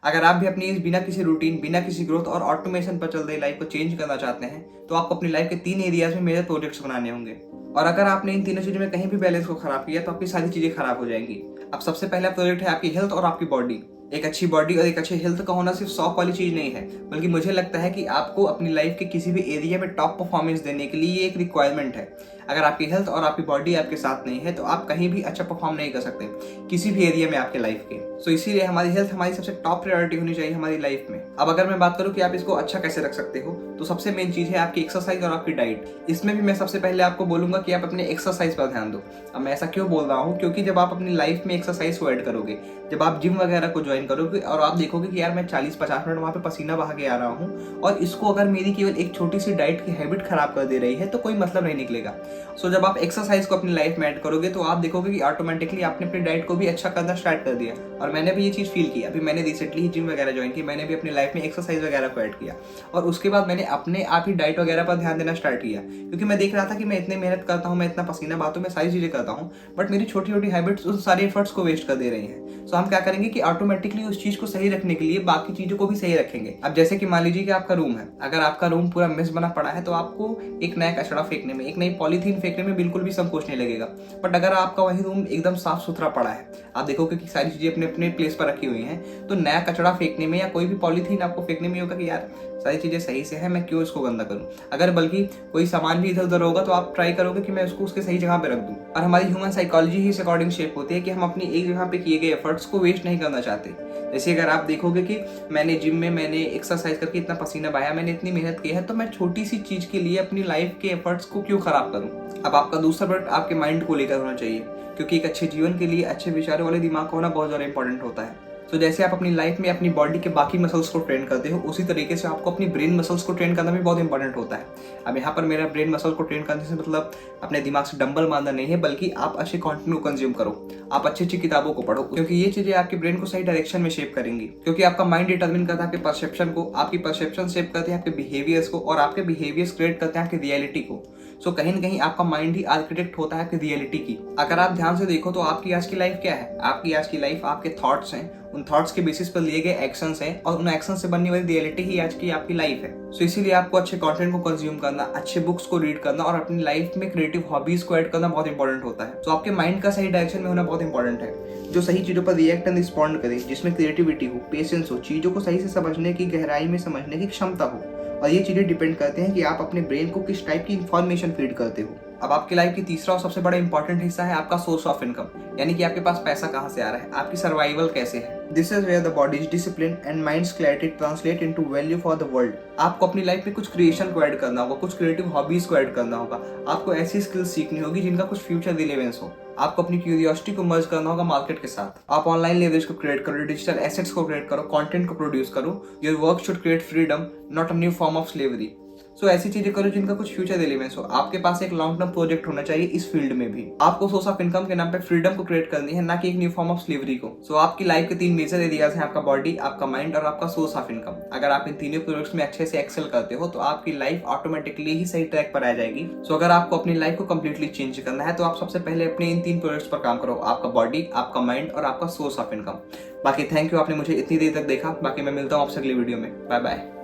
अगर आप भी अपनी इस बिना किसी रूटीन, बिना किसी ग्रोथ और ऑटोमेशन पर चल रही लाइफ को चेंज करना चाहते हैं तो आपको अपनी लाइफ के 3 एरियाज में मेजर प्रोजेक्ट्स बनाने होंगे। और अगर आपने इन तीनों चीजों में कहीं भी बैलेंस को खराब किया तो आपकी सारी चीजें खराब हो जाएंगी। अब सबसे पहला प्रोजेक्ट है आपकी हेल्थ और आपकी बॉडी। एक अच्छी बॉडी और एक अच्छी हेल्थ का होना सिर्फ शौक वाली चीज नहीं है, बल्कि मुझे लगता है कि आपको अपनी लाइफ के किसी भी एरिया में टॉप परफॉर्मेंस देने के लिए ये एक रिक्वायरमेंट है। अगर आपकी हेल्थ और आपकी बॉडी आपके साथ नहीं है तो आप कहीं भी अच्छा परफॉर्म नहीं कर सकते किसी भी एरिया में आपके लाइफ के। सो इसीलिए हमारी हेल्थ हमारी सबसे टॉप प्रायोरिटी होनी चाहिए हमारी लाइफ में। अब अगर मैं बात करूं कि आप इसको अच्छा कैसे रख सकते हो, तो सबसे मेन चीज है आपकी एक्सरसाइज और आपकी डाइट। इसमें भी मैं सबसे पहले आपको बोलूंगा कि आप अपने एक्सरसाइज पर ध्यान दो। अब मैं ऐसा क्यों बोल रहा हूँ, क्योंकि जब आप अपनी लाइफ में एक्सरसाइज को ऐड करोगे, जब आप जिम वगैरह को ज्वाइन करोगे और आप देखोगे कि यार मैं 40-50 मिनट वहां पे पसीना बहा के आ रहा हूँ और इसको अगर मेरी केवल एक छोटी सी डाइट की हैबिट खराब कर दे रही है तो कोई मतलब नहीं निकलेगा। सो जब आप एक्सरसाइज को अपनी लाइफ में ऐड करोगे तो आप देखोगे कि ऑटोमेटिकली आपने अपनी डाइट को भी अच्छा करना स्टार्ट कर दिया। और मैंने भी ये चीज फील की। अभी मैंने रिसेंटली ही जिम वगैरह ज्वाइन की, मैंने भी अपनी लाइफ में एक्सरसाइज वगैरह को ऐड किया और उसके बाद मैंने अपने आप ही डाइट वगैरह पर ध्यान देना स्टार्ट किया, क्योंकि मैं देख रहा था कि मैं इतनी मेहनत करता हूँ, मैं इतना पसीना बहाता हूँ, मैं सारी चीजें करता हूँ, बट मेरी छोटी छोटी हैबिट्स उस सारे एफर्ट्स को वेस्ट कर दे रही हैं। सो हम क्या करेंगे कि ऑटोमेटिकली उस चीज को सही रखने के लिए बाकी चीजों को भी सही रखेंगे। अब जैसे कि मान लीजिए कि आपका रूम है, अगर आपका रूम पूरा मिस बना पड़ा है तो आपको एक नया कचरा फेंकने में, एक नई पॉलीथीन फेंकने में बिल्कुल भी संकोच नहीं लगेगा। बट अगर आपका वही रूम एकदम साफ सुथरा पड़ा है, आप देखोगे कि सारी चीजें अपने अपने प्लेस पर रखी हुई हैं, तो नया कचरा फेंकने में या कोई भी पॉलीथीन आपको फेंकने में होगा कि यार सारी चीजें सही से है, मैं क्यों इसको गंदा करूं। अगर बल्कि कोई सामान भी इधर उधर होगा तो आप ट्राई करोगे कि मैं उसको उसके सही जगह पे रख दूं। और हमारी ह्यूमन साइकोलॉजी ही इस अकॉर्डिंग शेप होती है कि हम अपनी एक जगह पे किए गए एफर्ट्स को वेस्ट नहीं करना चाहते। जैसे अगर आप देखोगे कि मैंने जिम में मैंने एक्सरसाइज करके इतना पसीना बहाया, मैंने इतनी मेहनत की है, तो मैं छोटी सी चीज के लिए अपनी लाइफ के एफर्ट्स को क्यों खराब करूं। अब आपका दूसरा पार्ट आपके माइंड को लेकर होना चाहिए, क्योंकि एक अच्छे जीवन के लिए अच्छे विचारों वाले दिमाग का होना बहुत ज्यादा इंपॉर्टेंट होता है। तो जैसे आप अपनी लाइफ में अपनी बॉडी के बाकी मसल्स को ट्रेन करते हो, उसी तरीके से आपको अपनी ब्रेन मसल्स को ट्रेन करना भी बहुत इंपॉर्टेंट होता है। अब यहाँ पर मेरा ब्रेन मसल को ट्रेन करने से मतलब अपने दिमाग से डंबल मारना नहीं है, बल्कि आप अच्छे कंटेंट को कंज्यूम करो, आप अच्छी अच्छी किताबों को पढ़ो, क्योंकि ये चीजें आपके ब्रेन को सही डायरेक्शन में शेप करेंगी। क्योंकि आपका माइंड डिटर्मिन करता है आपके परसेप्शन को, आपकी परसेप्शन शेप करते हैं आपके बिहेवियर्स को, और आपके बिहेवियर्स क्रिएट करते हैं आपकी रियलिटी को। सो कहीं न कहीं आपका माइंड ही आर्किटेक्ट होता है आपकी रियलिटी की। अगर आप ध्यान से देखो तो आपकी आज की लाइफ क्या है, आपकी आज की लाइफ आपके थॉट्स हैं, उन थॉट्स के बेसिस पर लिए गए एक्शंस हैं, और उन एक्शन से बनने वाली रियलिटी ही आज की आपकी लाइफ है। सो इसीलिए आपको अच्छे कंटेंट को कंज्यूम करना, अच्छे बुक्स को रीड करना और अपनी लाइफ में क्रिएटिव हॉबीज को ऐड करना बहुत इंपॉर्टेंट होता है। तो आपके माइंड का सही डायरेक्शन में होना बहुत इंपॉर्टेंट है, जो सही चीजों पर रिएक्ट एंड रिस्पॉन्ड करे, जिसमें क्रिएटिविटी हो, पेशेंस हो, चीजों को सही से समझने की, गहराई में समझने की क्षमता हो। और ये चीजें डिपेंड करते हैं कि आप अपने ब्रेन को किस टाइप की इंफॉर्मेशन फीड करते हो। अब आपकी लाइफ की तीसरा और सबसे बड़ा इंपॉर्टेंट हिस्सा है आपका सोर्स ऑफ इनकम, यानी कि आपके पास पैसा कहाँ से आ रहा है, आपकी सर्वाइवल कैसे है। This is where the bodies discipline and minds clarity translate into value for the world. आपको अपनी लाइफ में कुछ क्रिएशन को ऐड करना होगा, कुछ क्रिएटिव हॉबीज को ऐड करना होगा, आपको ऐसी स्किल्स सीखनी होगी जिनका कुछ फ्यूचर रिलेवेंस हो। आपको अपनी क्यूरियोसिटी को मर्ज करना होगा मार्केट के साथ। आप ऑनलाइन लेवरेज को क्रिएट करो, डिजिटल एसेट्स को क्रिएट करो, कंटेंट को प्रोड्यूस करो। Your work should create freedom, not a new form of slavery. So ऐसी चीजें करो जिनका कुछ फ्यूचर रिलेवेंस हो। आपके पास एक लॉन्ग टर्म प्रोजेक्ट होना चाहिए इस फील्ड में भी। आपको सोर्स ऑफ इनकम के नाम पे फ्रीडम को क्रिएट करनी है, ना कि एक न्यू फॉर्म ऑफ स्लेवरी को। सो आपकी लाइफ के 3 मेजर एरियाज हैं, आपका बॉडी, आपका माइंड और आपका सोर्स ऑफ इनकम। अगर आप इन तीनों प्रोजेक्ट्स में अच्छे से एक्सेल करते हो तो आपकी लाइफ ऑटोमेटिकली ही सही ट्रैक पर आ जाएगी। सो अगर आपको अपनी लाइफ को कंप्लीटली चेंज करना है तो आप सबसे पहले अपने इन 3 प्रोजेक्ट्स पर काम करो, आपका बॉडी, आपका माइंड और आपका सोर्स ऑफ इनकम। बाकी थैंक यू, आपने मुझे इतनी देर तक देखा। बाकी मैं मिलता हूँ आपसे अगली वीडियो में। Bye bye.